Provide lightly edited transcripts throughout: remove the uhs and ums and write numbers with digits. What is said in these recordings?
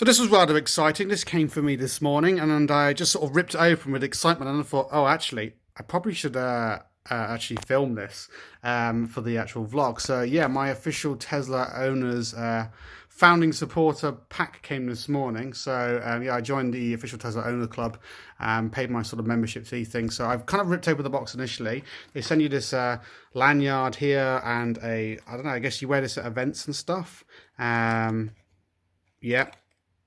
So this was rather exciting. This came for me this morning, and I just sort of ripped it open with excitement. And I thought, oh, actually, I probably should actually film this for the actual vlog. So yeah, my official Tesla owners founding supporter pack came this morning. So yeah, I joined the official Tesla owner club, paid my sort of membership fee thing. So I've kind of ripped open the box initially. They send you this lanyard here and I don't know, I guess you wear this at events and stuff. Yeah,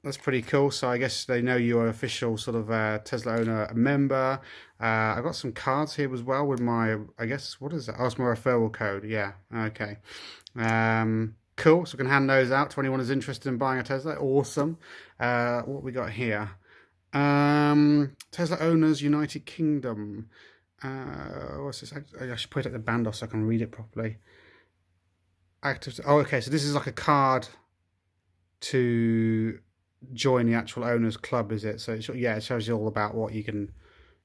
that's pretty cool. So I guess they know you're an official sort of Tesla owner member. I got some cards here as well with my, I guess, what is that? Oh, it's my referral code. Yeah, okay. Cool. So we can hand those out to anyone who's interested in buying a Tesla. Awesome. What we got here? Tesla Owners United Kingdom. What's this? I should put it at the band off so I can read it properly. Active. Oh, okay. So this is like a card to join the actual owners club, is it? So yeah, it shows you all about what you can,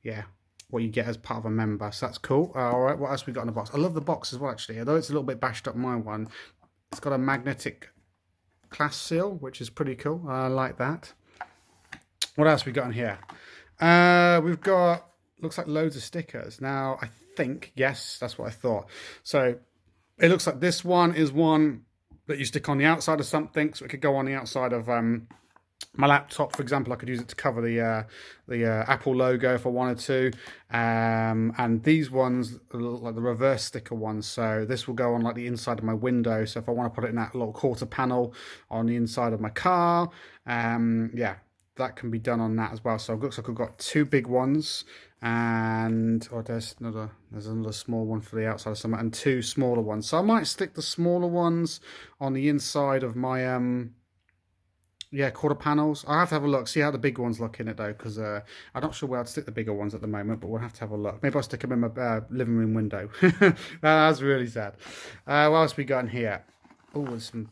yeah, what you get as part of a member. So that's cool. All right, what else we got in the box? I love the box as well, actually. Although it's a little bit bashed up, my one, it's got a magnetic class seal, which is pretty cool. I like that. What else we got in here? We've got, looks like loads of stickers. Now I think, yes, that's what I thought. So it looks like this one is one that you stick on the outside of something, so it could go on the outside of my laptop, for example. I could use it to cover the Apple logo if I wanted to, and these ones look like the reverse sticker ones, so this will go on like the inside of my window. So if I want to put it in that little quarter panel on the inside of my car, yeah, that can be done on that as well. So it looks like I've got two big ones, and there's another small one for the outside of some, and two smaller ones. So I might stick the smaller ones on the inside of my yeah, quarter panels. I'll have to have a look, see how the big ones look in it though, because I'm not sure where I'd stick the bigger ones at the moment, but we'll have to have a look. Maybe I'll stick them in my living room window. That's really sad. What else we got in here? Oh, there's some,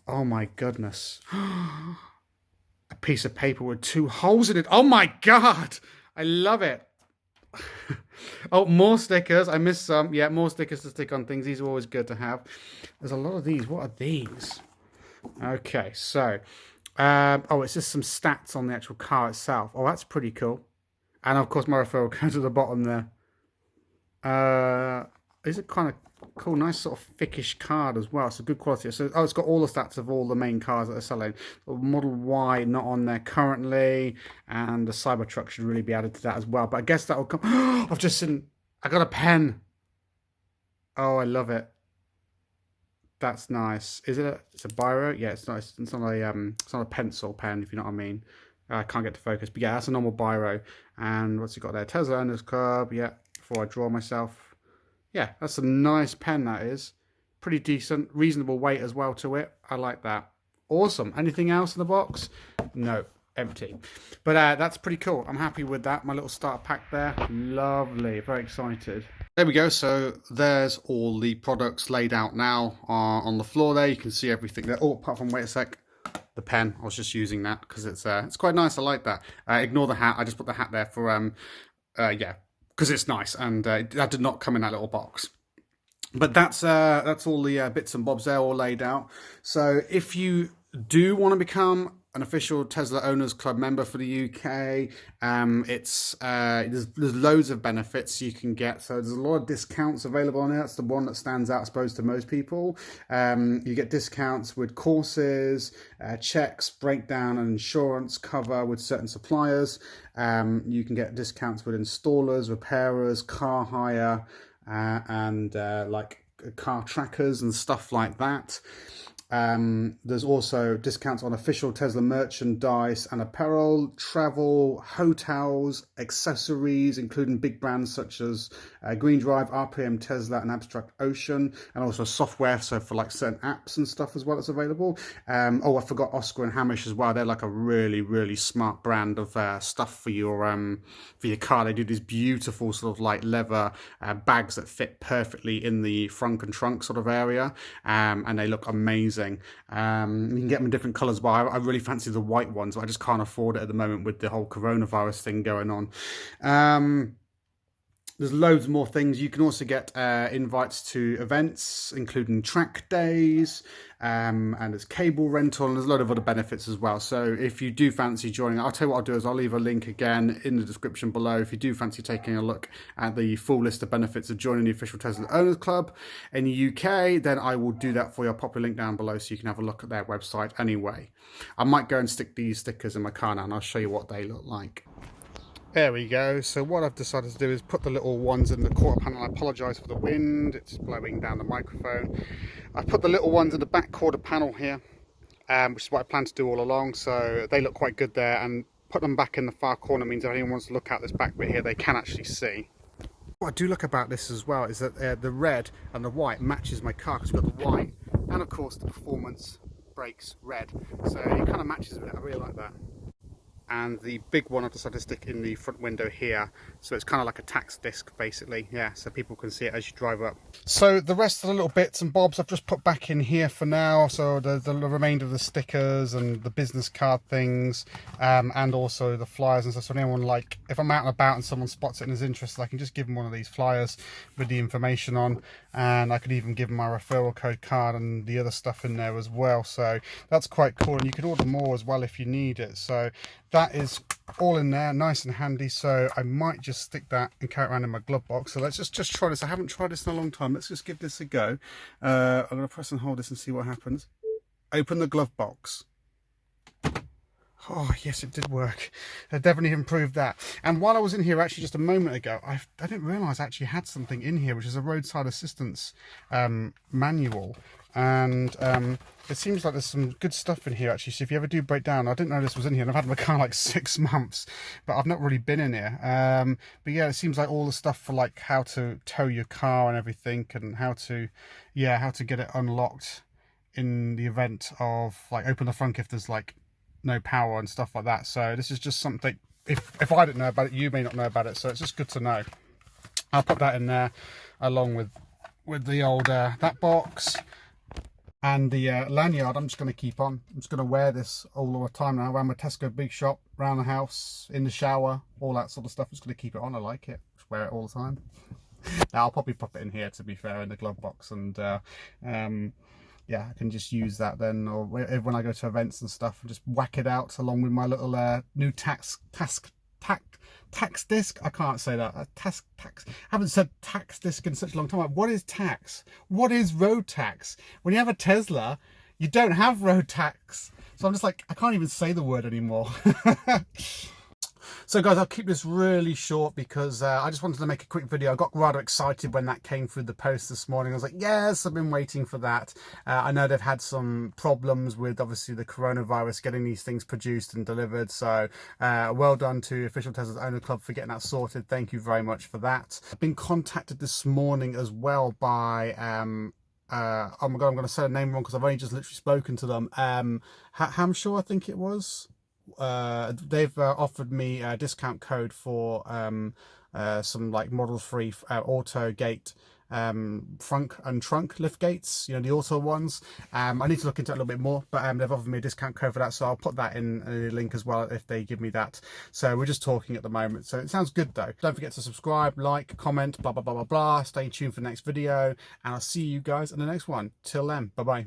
oh my goodness. A piece of paper with two holes in it. Oh my God, I love it. Oh, more stickers. I missed some. Yeah, more stickers to stick on things. These are always good to have. There's a lot of these. What are these? Okay, so oh, it's just some stats on the actual car itself. Oh, that's pretty cool. And of course my referral code at the bottom there. Is it kind of cool? Nice sort of thickish card as well. So good quality. So oh, it's got all the stats of all the main cars that are selling. Model Y not on there currently, and the Cybertruck should really be added to that as well. But I guess that will come. I've just seen, I got a pen. Oh, I love it. That's nice. Is it? It's a biro. Yeah, it's nice. It's not a it's not a pencil pen, if you know what I mean. I can't get to focus, but yeah, that's a normal biro. And what's it got there? Tesla Owners Club. Yeah, before I draw myself. Yeah, that's a nice pen. That is pretty decent, reasonable weight as well to it. I like that. Awesome. Anything else in the box? No, empty. But that's pretty cool. I'm happy with that. My little starter pack there. Lovely. Very excited. There we go. So there's all the products laid out now on the floor there. You can see everything there. Oh, apart from, wait a sec, the pen. I was just using that because it's quite nice. I like that. Ignore the hat. I just put the hat there for yeah, because it's nice, and that did not come in that little box. But that's all the bits and bobs there, all laid out. So if you do want to become an official Tesla Owners Club member for the UK, there's loads of benefits you can get. So there's a lot of discounts available on it. That's the one that stands out, I suppose, to most people. You get discounts with courses, checks, breakdown, and insurance cover with certain suppliers. You can get discounts with installers, repairers, car hire, and like car trackers and stuff like that. There's also discounts on official Tesla merchandise and apparel, travel, hotels, accessories, including big brands such as Green Drive, RPM, Tesla, and Abstract Ocean, and also software, so for like certain apps and stuff as well that's available. Oh, I forgot Oscar and Hamish as well. They're like a really, really smart brand of stuff for your car. They do these beautiful sort of like leather bags that fit perfectly in the front and trunk sort of area, and they look amazing. You can get them in different colours, but I really fancy the white ones. I just can't afford it at the moment with the whole coronavirus thing going on. There's loads more things. You can also get invites to events, including track days, and there's cable rental, and there's a lot of other benefits as well. So if you do fancy joining, I'll tell you what I'll do is I'll leave a link again in the description below. If you do fancy taking a look at the full list of benefits of joining the official Tesla Owners Club in the UK, then I will do that for you. I'll pop a link down below so you can have a look at their website anyway. I might go and stick these stickers in my car now, and I'll show you what they look like. There we go. So what I've decided to do is put the little ones in the quarter panel. I apologise for the wind, it's blowing down the microphone. I've put the little ones in the back quarter panel here, which is what I plan to do all along. So they look quite good there, and put them back in the far corner means if anyone wants to look out this back bit here, they can actually see. What I do like about this as well is that the red and the white matches my car, because we've got the white and of course the performance brakes red. So it kind of matches with it. I really like that. And the big one I've decided to stick in the front window here, so it's kind of like a tax disc basically, yeah, so people can see it as you drive up. So the rest of the little bits and bobs I've just put back in here for now, so the remainder of the stickers and the business card things, and also the flyers and stuff. So anyone, like, if I'm out and about and someone spots it and is interested, I can just give them one of these flyers with the information on, and I could even give them my referral code card and the other stuff in there as well. So that's quite cool, and you can order more as well if you need it. So that is all in there, nice and handy. So I might just stick that and carry it around in my glove box. So let's just try this. I haven't tried this in a long time. Let's just give this a go. I'm going to press and hold this and see what happens. Open the glove box. Oh yes, it did work. I definitely improved that. And while I was in here actually just a moment ago, I didn't realise I actually had something in here, which is a roadside assistance manual. And it seems like there's some good stuff in here actually. So if you ever do break down, I didn't know this was in here, and I've had my car like 6 months, but I've not really been in here. But yeah, it seems like all the stuff for like how to tow your car and everything, and how to get it unlocked in the event of, like, open the front if there's like no power and stuff like that. So this is just something, if I didn't know about it, you may not know about it, so it's just good to know. I'll put that in there along with the old that box. And the lanyard, I'm just going to keep on. I'm just going to wear this all the time now, around my Tesco big shop, around the house, in the shower, all that sort of stuff. I'm just going to keep it on. I like it. Just wear it all the time. Now, I'll probably pop it in here, to be fair, in the glove box. And yeah, I can just use that then, or when I go to events and stuff, and just whack it out along with my little new tax disc. I can't say that. Tax. I haven't said tax disc in such a long time. What is tax? What is road tax? When you have a Tesla, you don't have road tax. So I'm just like, I can't even say the word anymore. So guys, I'll keep this really short because I just wanted to make a quick video. I got rather excited when that came through the post this morning. I was like, yes, I've been waiting for that. I know they've had some problems with, obviously, the coronavirus getting these things produced and delivered. So well done to Official Tesla's Owner Club for getting that sorted. Thank you very much for that. I've been contacted this morning as well by oh my god, I'm going to say the name wrong because I've only just literally spoken to them. Hamshaw, I think it was. They've offered me a discount code for some like Model 3 auto gate front and trunk lift gates, you know, the auto ones. I need to look into it a little bit more, but they've offered me a discount code for that, so I'll put that in a link as well if they give me that. So we're just talking at the moment, so it sounds good though. Don't forget to subscribe, like, comment, blah blah blah blah blah. Stay tuned for the next video, and I'll see you guys in the next one. Till then, bye bye.